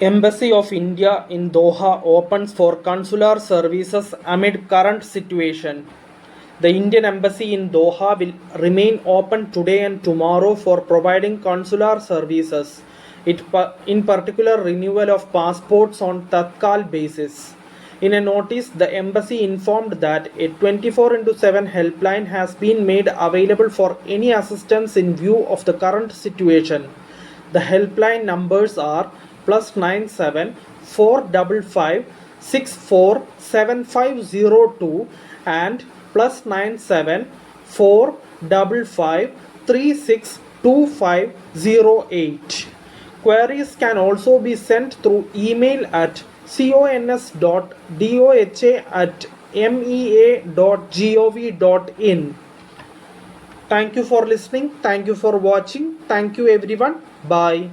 Embassy of India in Doha opens for consular services amid current situation. The Indian Embassy in Doha will remain open today and tomorrow for providing consular services, in particular renewal of passports on Tatkal basis. In a notice, the embassy informed that a 24/7 helpline has been made available for any assistance in view of the current situation. The helpline numbers are +97 455 647502 and +97 455 362508. Queries can also be sent through email at cons.doha@mea.gov.in. Thank you for listening. Thank you for watching. Thank you everyone. Bye.